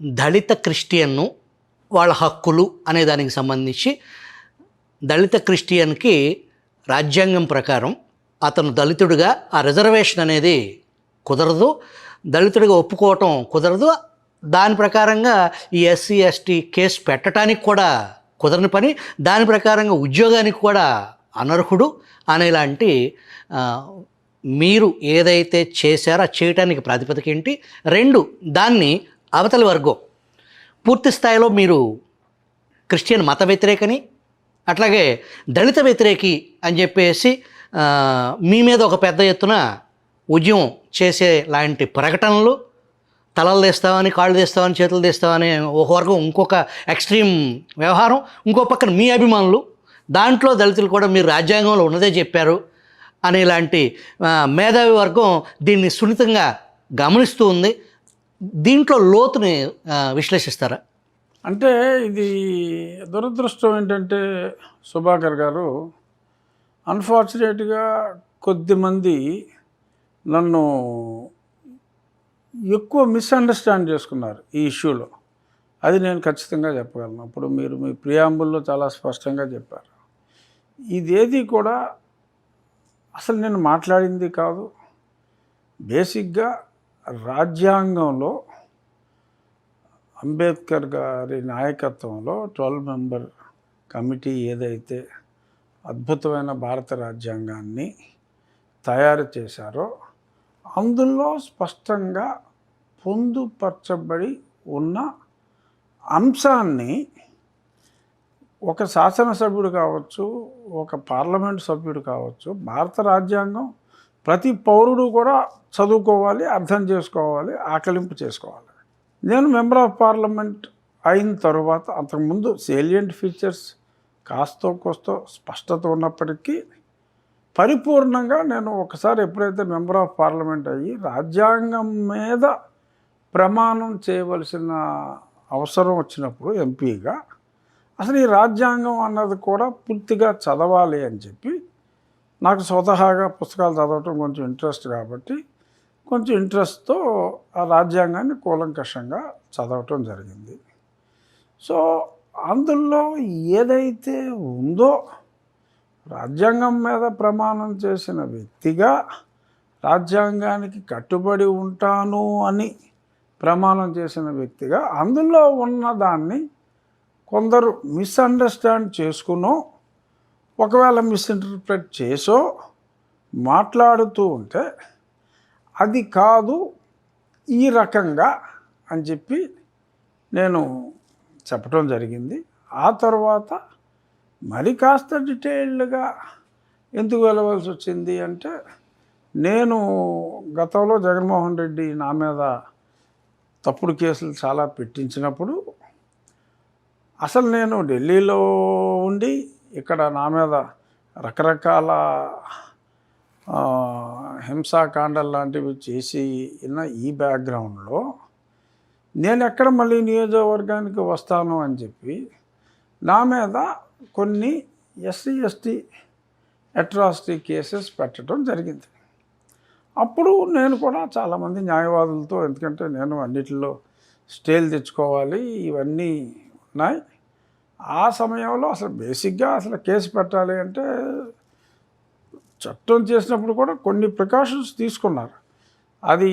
దళిత క్రిస్టియన్ను వాళ్ళ హక్కులు అనే దానికి సంబంధించి దళిత క్రిస్టియన్కి రాజ్యాంగం ప్రకారం అతను దళితుడిగా ఆ రిజర్వేషన్ అనేది కుదరదు, దళితుడిగా ఒప్పుకోవటం కుదరదు. దాని ప్రకారంగా ఈ ఎస్సీ ఎస్టీ కేసు పెట్టడానికి కూడా కుదరని పని, దాని ప్రకారంగా ఉద్యోగానికి కూడా అనర్హుడు అనేలాంటి మీరు ఏదైతే చేశారో చేయటానికి ప్రాతిపదిక ఏంటి? 2, దాన్ని అవతలి వర్గం పూర్తి స్థాయిలో మీరు క్రిస్టియన్ మత వ్యతిరేకని, అట్లాగే దళిత వ్యతిరేకి అని చెప్పేసి మీ మీద ఒక పెద్ద ఎత్తున ఉద్యమం చేసే లాంటి ప్రకటనలు, తలలు తీస్తామని, కాళ్ళు తీస్తామని, చేతులు తీస్తామని ఒక వర్గం, ఇంకొక ఎక్స్ట్రీమ్ వ్యవహారం, ఇంకో పక్కన మీ అభిమానులు, దాంట్లో దళితులు కూడా మీరు రాజ్యాంగంలో ఉన్నదే చెప్పారు అనేలాంటి మేధావి వర్గం దీన్ని సున్నితంగా గమనిస్తూ ఉంది. దీంట్లో లోతుని విశ్లేషిస్తారా? అంటే ఇది దురదృష్టం ఏంటంటే సుభాకర్ గారు, అన్ఫార్చునేట్గా కొద్దిమంది నన్ను ఎక్కువ మిస్అండర్స్టాండ్ చేసుకున్నారు ఈ ఇష్యూలో. అది నేను ఖచ్చితంగా చెప్పగలను. అప్పుడు మీరు మీ ప్రియాంబుల్లో చాలా స్పష్టంగా చెప్పారు. ఇదేది కూడా అసలు నేను మాట్లాడింది కాదు. బేసిక్గా రాజ్యాంగంలో అంబేద్కర్ గారి నాయకత్వంలో 12 మెంబర్ కమిటీ ఏదైతే అద్భుతమైన భారత రాజ్యాంగాన్ని తయారు చేశారో అందులో స్పష్టంగా పొందుపరచబడి ఉన్న అంశాన్ని ఒక శాసనసభ్యుడు కావచ్చు, ఒక పార్లమెంట్ సభ్యుడు కావచ్చు, భారత రాజ్యాంగం ప్రతి పౌరుడు కూడా చదువుకోవాలి, అర్థం చేసుకోవాలి, ఆకలింపు చేసుకోవాలి. నేను మెంబర్ ఆఫ్ పార్లమెంట్ అయిన తర్వాత అంతకుముందు సేలియంట్ ఫీచర్స్ కాస్తో కోస్తో స్పష్టత ఉన్నప్పటికీ పరిపూర్ణంగా నేను ఒకసారి ఎప్పుడైతే మెంబర్ ఆఫ్ పార్లమెంట్ అయ్యి రాజ్యాంగం మీద ప్రమాణం చేయవలసిన అవసరం వచ్చినప్పుడు ఎంపీగా అసలు ఈ రాజ్యాంగం అన్నది కూడా పూర్తిగా చదవాలి అని చెప్పి, నాకు స్వతహాగా పుస్తకాలు చదవటం కొంచెం ఇంట్రెస్ట్ కాబట్టి కొంచెం ఇంట్రెస్ట్తో ఆ రాజ్యాంగాన్ని కూలంకషంగా చదవటం జరిగింది. సో అందులో ఏదైతే ఉందో రాజ్యాంగం మీద ప్రమాణం చేసిన వ్యక్తిగా రాజ్యాంగానికి కట్టుబడి ఉంటాను అని ప్రమాణం చేసిన వ్యక్తిగా అందులో ఉన్నదాన్ని కొందరు మిస్అండర్స్టాండ్ చేసుకునో, ఒకవేళ మిస్ఇంటర్ప్రెట్ చేసో మాట్లాడుతూ ఉంటే అది కాదు ఈ రకంగా అని చెప్పి నేను చెప్పడం జరిగింది. ఆ తర్వాత మరి కాస్త డీటెయిల్డ్గా ఎందుకు వెళ్ళవలసి వచ్చింది అంటే, నేను గతంలో జగన్మోహన్ రెడ్డి నా మీద తప్పుడు కేసులు చాలా పెట్టించినప్పుడు అసలు నేను ఢిల్లీలో ఉండి ఇక్కడ నా మీద రకరకాల హింసాకాండలు లాంటివి చేసి ఉన్న ఈ బ్యాక్గ్రౌండ్లో నేను ఎక్కడ మళ్ళీ నియోజకవర్గానికి వస్తాను అని చెప్పి నా మీద కొన్ని ఎస్సీ ఎస్టీ అట్రాసిటీ కేసెస్ పెట్టడం జరిగింది. అప్పుడు నేను కూడా చాలామంది న్యాయవాదులతో, ఎందుకంటే నేను అన్నిటిలో స్టేలు తెచ్చుకోవాలి ఇవన్నీ ఉన్నాయి. ఆ సమయంలో అసలు బేసిక్గా అసలు కేసు పెట్టాలి అంటే చట్టం చేసినప్పుడు కూడా కొన్ని ప్రికాషన్స్ తీసుకున్నారు. అది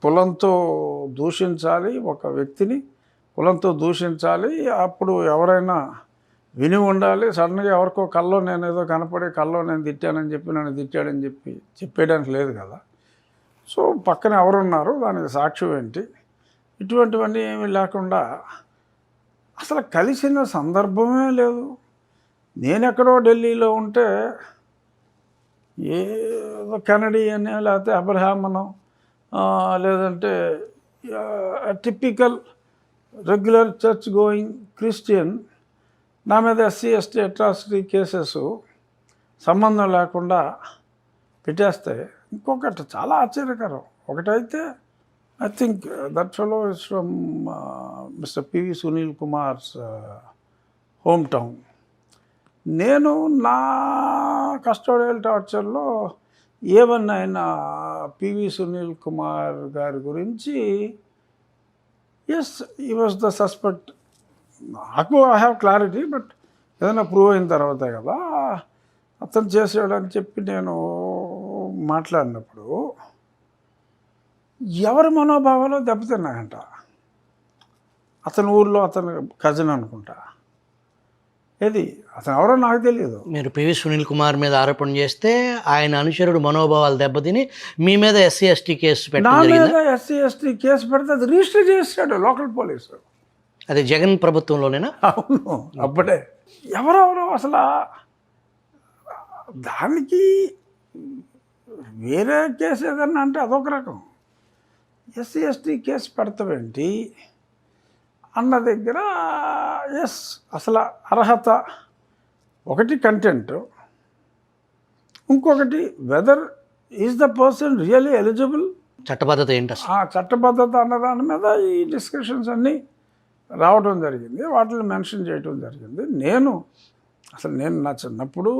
కులంతో దూషించాలి, ఒక వ్యక్తిని కులంతో దూషించాలి, అప్పుడు ఎవరైనా విని ఉండాలి. సడన్గా ఎవరికో కల్లో నేను ఏదో కనపడి కల్లో నేను తిట్టానని చెప్పి నన్ను తిట్టాడని చెప్పి చెప్పేయడానికి లేదు కదా. సో పక్కన ఎవరున్నారు, దానికి సాక్ష్యం ఏంటి, ఇటువంటివన్నీ ఏమీ లేకుండా అసలు కలిసిన సందర్భమే లేదు. నేనెక్కడో ఢిల్లీలో ఉంటే ఏదో కెనడీ అని, లేకపోతే అబ్రహాం అనో, లేదంటే typical regular church going Christian నా మీద ఎస్సీ ఎస్టీ అట్రాసిటీ కేసెస్ సంబంధం లేకుండా పెట్టేస్తే, ఇంకొకటి చాలా ఆశ్చర్యకరం. ఒకటైతే I think that fellow is from mister PV Sunil Kumars home town. నేను నా కస్టోడియల్ టార్చర్లో ఏమన్నా ఆయన పివి సునీల్ కుమార్ గారి గురించి ఎస్ ఈ వాజ్ ద సస్పెక్ట్. నాకు ఐ హ్యావ్ క్లారిటీ, బట్ ఏదైనా ప్రూవ్ అయిన తర్వాతే కదా అతను చేసాడని చెప్పి నేను మాట్లాడినప్పుడు ఎవరి మనోభావాలు దెబ్బతిన్నాయంట. అతని ఊర్లో అతను కజిన్ అనుకుంటా, ఏది అతను ఎవరో నాకు తెలియదు. మీరు పివి సునీల్ కుమార్ మీద ఆరోపణ చేస్తే ఆయన అనుచరుడు మనోభావాలు దెబ్బతిని మీ మీద ఎస్సీ ఎస్టీ కేసు నా పెట్టడం మీద జరిగింది. ఎస్సీ ఎస్టీ కేసు పెడితే అది రిజిస్టర్ చేశాడు లోకల్ పోలీసు. అది జగన్ ప్రభుత్వంలోనేనా? అవును, అప్పుడే ఎవరెవరో అసలు దానికి వేరే కేసు ఏదన్నా అంటే అదొక రకం, ఎస్సీ ఎస్టీ కేసు పెడతావేంటి అన్న దగ్గర ఎస్ అసలు అర్హత ఒకటి, కంటెంట్, ఇంకొకటి whether is the person really eligible, చట్టబద్ధత ఏంటి అసలు? ఆ చట్టబద్ధత అన్న దాని మీద ఈ డిస్కషన్స్ అన్నీ రావడం జరిగింది, వాటిని మెన్షన్ చేయడం జరిగింది. నేను నా చిన్నప్పుడు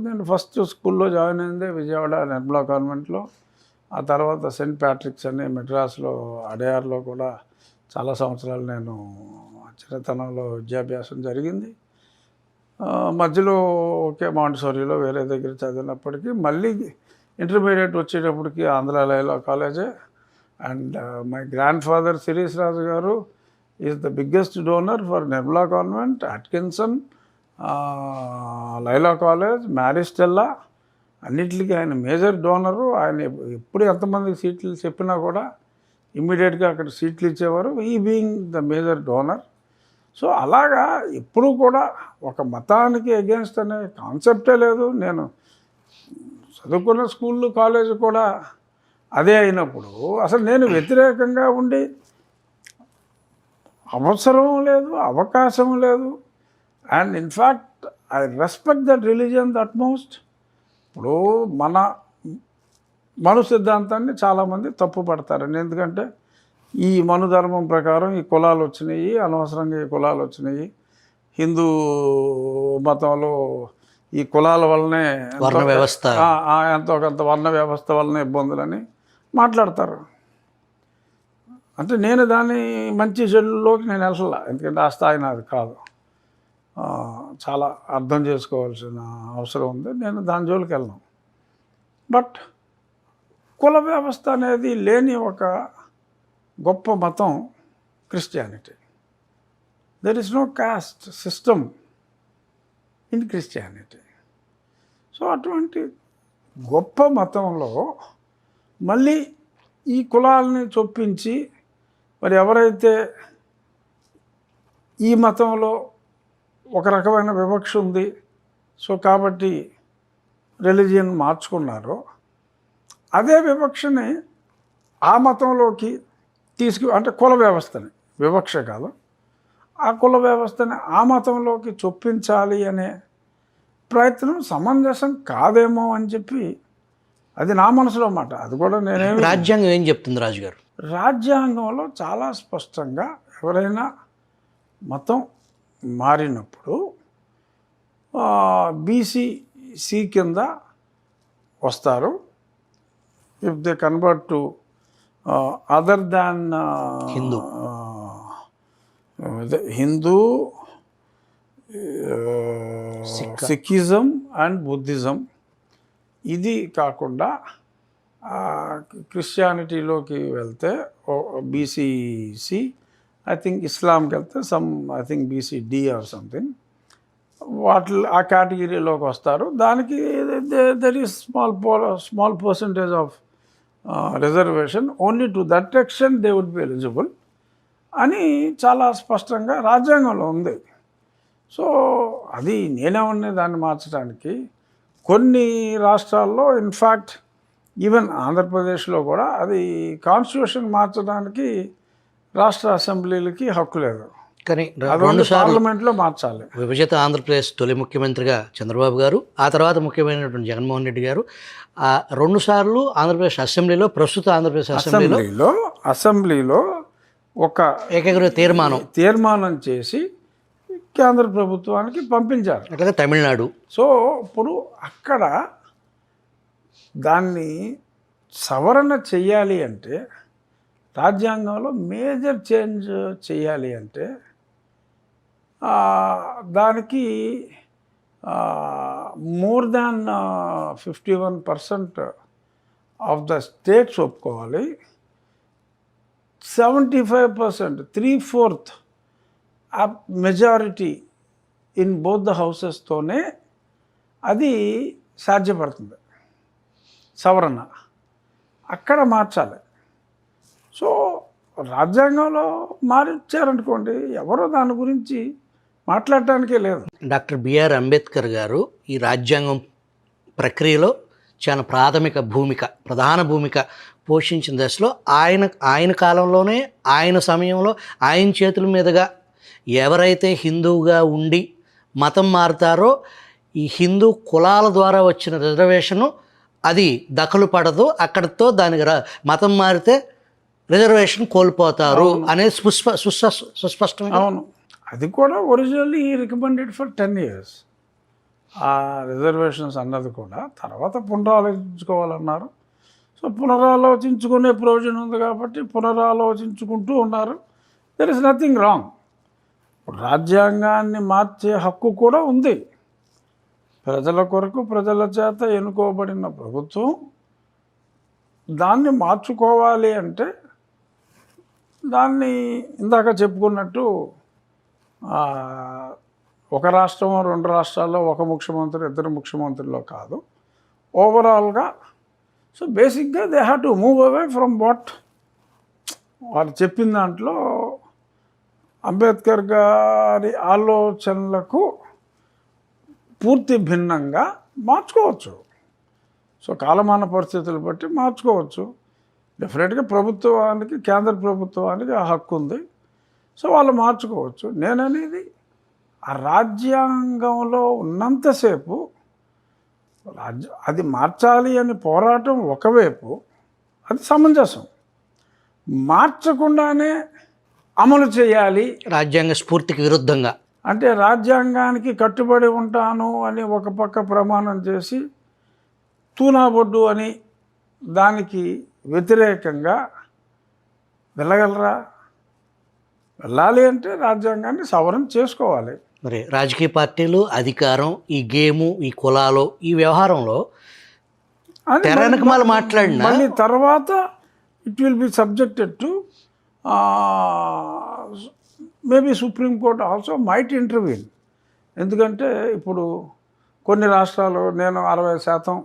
నేను ఫస్ట్ స్కూల్లో జాయిన్ అయింది విజయవాడ నిర్మలా కాన్వెంట్లో. ఆ తర్వాత సెయింట్ ప్యాట్రిక్స్ అని మెడ్రాస్లో అడయార్లో కూడా చాలా సంవత్సరాలు నేను చిన్నతనంలో విద్యాభ్యాసం జరిగింది. మధ్యలో ఒకే మాంటిసోరీలో వేరే దగ్గర చదివినప్పటికీ మళ్ళీ ఇంటర్మీడియట్ వచ్చేటప్పటికి ఆంధ్ర లైలా కాలేజే. And my grandfather Sirish Raju garu is the biggest donor for Nirmala convent, Atkinson, Laila college, Maris Stella, అన్నిటికీ ఆయన మేజర్ డోనరు. ఆయన ఎప్పుడు ఎంతమందికి సీట్లు చెప్పినా కూడా ఇమ్మీడియట్గా అక్కడ సీట్లు ఇచ్చేవారు, ఈ being the major donor. So అలాగా ఎప్పుడూ కూడా ఒక మతానికి అగేన్స్ట్ అనే కాన్సెప్టే లేదు. నేను చదువుకున్న స్కూళ్ళు కాలేజ్ కూడా అదే అయినప్పుడు అసలు నేను వ్యతిరేకంగా ఉండి అవసరం లేదు, అవకాశం లేదు. And in fact I respect that religion that most. ఇప్పుడు మను సిద్ధాంతాన్ని చాలామంది తప్పు పడతారండి. ఎందుకంటే ఈ మను ధర్మం ప్రకారం ఈ కులాలు వచ్చినాయి, అనవసరంగా ఈ కులాలు వచ్చినాయి, హిందూ మతంలో ఈ కులాల వల్లనే వర్ణ వ్యవస్థ, ఎంతో కొంత వర్ణ వ్యవస్థ వలన ఇబ్బందులని మాట్లాడతారు. అంటే నేను దాన్ని మంచి చెడులోకి నేను వెళ్ళాల, ఎందుకంటే ఆ స్థాయి నాది కాదు. చాలా అర్థం చేసుకోవాల్సిన అవసరం ఉంది, నేను దాని జోలికి వెళ్ళను. బట్ కుల వ్యవస్థ అనేది లేని ఒక గొప్ప మతం Christianity. There is no caste system in Christianity. So అటువంటి గొప్ప మతంలో మళ్ళీ ఈ కులాలని చొప్పించి మరి ఎవరైతే ఈ మతంలో ఒక రకమైన వివక్ష ఉంది, సో కాబట్టి రిలీజియన్ మార్చుకున్నారో అదే వివక్షని ఆ మతంలోకి అంటే కుల వ్యవస్థని, వివక్ష కాదు, ఆ కుల వ్యవస్థని ఆ మతంలోకి చొప్పించాలి అనే ప్రయత్నం సమంజసం కాదేమో అని చెప్పి అది నా మనసులో మాట. అది కూడా నేనేమి, రాజ్యాంగం ఏం చెప్తుంది రాజుగారు? రాజ్యాంగంలో చాలా స్పష్టంగా ఎవరైనా మతం మారినప్పుడు బీసీ కింద వస్తారు. If they convert to other than Hindu, Sikhism and Buddhism, ఇది కాకుండా క్రిస్టియానిటీలోకి వెళ్తే బీసీసీ, ఐ థింక్ ఇస్లాంకి వెళ్తే I think BCD or something, ఆ కేటగిరీలోకి వస్తారు. దానికి there is small percentage of reservation, only to that extent they would be eligible అని చాలా స్పష్టంగా రాజ్యాంగంలో ఉంది. సో అది నేనేమన్నా దాన్ని మార్చడానికి కొన్ని రాష్ట్రాల్లో, ఇన్ఫ్యాక్ట్ ఈవెన్ ఆంధ్రప్రదేశ్లో కూడా అది కాన్స్టిట్యూషన్ మార్చడానికి రాష్ట్ర అసెంబ్లీలకి హక్కు లేదు, కానీ పార్లమెంట్లో మార్చాలి. విభజిత ఆంధ్రప్రదేశ్ తొలి ముఖ్యమంత్రిగా చంద్రబాబు గారు, ఆ తర్వాత ముఖ్యమైనటువంటి జగన్మోహన్ రెడ్డి గారు 2 సార్లు ఆంధ్రప్రదేశ్ అసెంబ్లీలో, ప్రస్తుత ఆంధ్రప్రదేశ్ అసెంబ్లీలో ఒక ఏకగ్రీవ తీర్మానం చేసి కేంద్ర ప్రభుత్వానికి పంపించారు. అట్లాగే తమిళనాడు. సో ఇప్పుడు అక్కడ దాన్ని సవరణ చెయ్యాలి అంటే రాజ్యాంగంలో మేజర్ చేంజ్ చేయాలి అంటే దానికి more than 51% of the states ఒప్పుకోవాలి. 75%, 3/4 మెజారిటీ ఇన్ బోత్ ద హౌసెస్తోనే అది సాధ్యపడుతుంది సవరణ. అక్కడ మార్చాలి. సో రాజ్యాంగంలో మార్చారనుకోండి, ఎవరో దాని గురించి మాట్లాడటానికే లేదు. డాక్టర్ బిఆర్ అంబేద్కర్ గారు ఈ రాజ్యాంగం ప్రక్రియలో చాలా ప్రధాన భూమిక పోషించిన దశలో ఆయన కాలంలోనే, ఆయన సమయంలో, ఆయన చేతుల మీదుగా ఎవరైతే హిందువుగా ఉండి మతం మారుతారో ఈ హిందూ కులాల ద్వారా వచ్చిన రిజర్వేషను అది దఖలు పడదు, అక్కడితో దానికి మతం మారితే రిజర్వేషన్ కోల్పోతారు అనేది సుస్పష్టంగా. అవును, అది కూడా ఒరిజినల్లీ రికమెండెడ్ ఫర్ 10 years. ఆ రిజర్వేషన్స్ అన్నది కూడా తర్వాత పునరాలోచించుకోవాలన్నారు. సో పునరాలోచించుకునే ప్రయోజనం ఉంది కాబట్టి పునరాలోచించుకుంటూ ఉన్నారు. There is nothing wrong. రాజ్యాంగాన్ని మార్చే హక్కు కూడా ఉంది. ప్రజల కొరకు ప్రజల చేత ఎన్నుకోబడిన ప్రభుత్వం దాన్ని మార్చుకోవాలి అంటే దాన్ని ఇందాక చెప్పుకున్నట్టు ఒక రాష్ట్రం 2 రాష్ట్రాల్లో ఒక ముఖ్యమంత్రి 2 ముఖ్యమంత్రుల్లో కాదు, ఓవరాల్గా. సో బేసిక్గా they have to move away from what వాళ్ళు చెప్పిన దాంట్లో అంబేద్కర్ గారి ఆలోచనలకు పూర్తి భిన్నంగా మార్చుకోవచ్చు. సో కాలమాన పరిస్థితులు బట్టి మార్చుకోవచ్చు. డెఫినెట్గా ప్రభుత్వానికి, కేంద్ర ప్రభుత్వానికి ఆ హక్కు ఉంది. సో వాళ్ళు మార్చుకోవచ్చు. నేననేది ఆ రాజ్యాంగంలో ఉన్నంతసేపు అది మార్చాలి అని పోరాటం ఒకవైపు, అది సమంజసం. మార్చకుండానే అమలు చేయాలి రాజ్యాంగ స్ఫూర్తికి విరుద్ధంగా, అంటే రాజ్యాంగానికి కట్టుబడి ఉంటాను అని ఒక పక్క ప్రమాణం చేసి తూనాబొడ్డు అని దానికి వ్యతిరేకంగా వెళ్ళగలరా? వెళ్ళాలి అంటే రాజ్యాంగాన్ని సవరణ చేసుకోవాలి. మరి రాజకీయ పార్టీలు, అధికారం, ఈ గేము, ఈ కులాలు, ఈ వ్యవహారంలో తెరనకమాల మాట్లాడిన మళ్ళీ తర్వాత it will be subjected to maybe supreme court also might intervene. ఎందుకంటే ఇప్పుడు కొన్ని రాష్ట్రాలు నేను 60%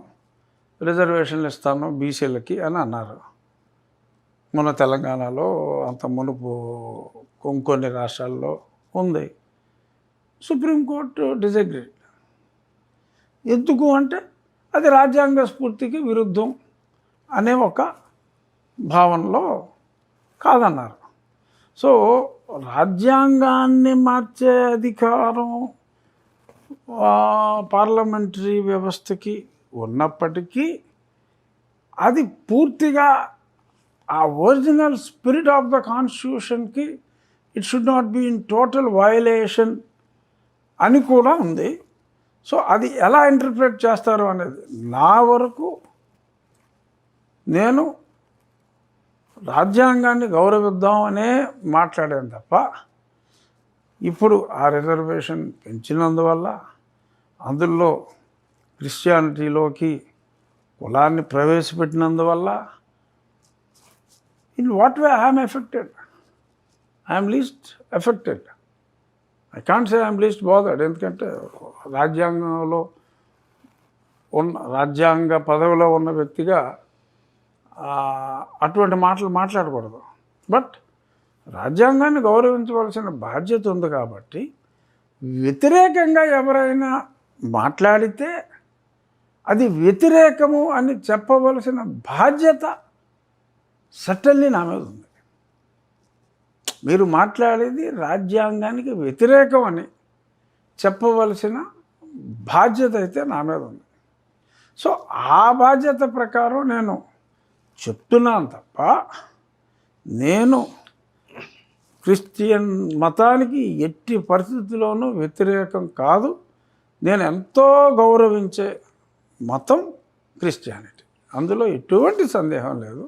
రిజర్వేషన్లు ఇస్తాను బీసీలకి అని అన్నారు. మన తెలంగాణలో అంత మునుపు కొన్ని రాష్ట్రాల్లో ఉంది. Supreme court disagree. ఎందుకు అంటే అది రాజ్యాంగ స్ఫూర్తికి విరుద్ధం అనే ఒక భావనలో కాదన్నారు. సో రాజ్యాంగాన్ని మార్చే అధికారం పార్లమెంటరీ వ్యవస్థకి ఉన్నప్పటికీ అది పూర్తిగా ఆ ఒరిజినల్ స్పిరిట్ ఆఫ్ ద కాన్స్టిట్యూషన్కి it should not be in total violation అని కూడా ఉంది. సో అది ఎలా ఇంటర్ప్రిట్ చేస్తారు అనేది నా వరకు నేను రాజ్యాంగాన్ని గౌరవిద్దామనే మాట్లాడాను తప్ప ఇప్పుడు ఆ రిజర్వేషన్ పెంచినందువల్ల అందులో క్రిస్టియానిటీలోకి కులాన్ని ప్రవేశపెట్టినందువల్ల in what way I'm affected? I'm least affected. I can't say I'm least bothered. ఎందుకంటే రాజ్యాంగ పదవిలో ఉన్న వ్యక్తిగా అటువంటి మాటలు మాట్లాడకూడదు. బట్ రాజ్యాంగాన్ని గౌరవించవలసిన బాధ్యత ఉంది కాబట్టి వ్యతిరేకంగా ఎవరైనా మాట్లాడితే అది వ్యతిరేకము అని చెప్పవలసిన బాధ్యత సటన్లీ నా మీద ఉంది. మీరు మాట్లాడేది రాజ్యాంగానికి వ్యతిరేకం అని చెప్పవలసిన బాధ్యత అయితే నా మీద ఉంది. సో ఆ బాధ్యత ప్రకారం నేను చెప్తున్నాను తప్ప నేను క్రిస్టియన్ మతానికి ఎట్టి పరిస్థితుల్లోనూ వ్యతిరేకం కాదు. నేను ఎంతో గౌరవించే మతం క్రిస్టియానిటీ, అందులో ఎటువంటి సందేహం లేదు.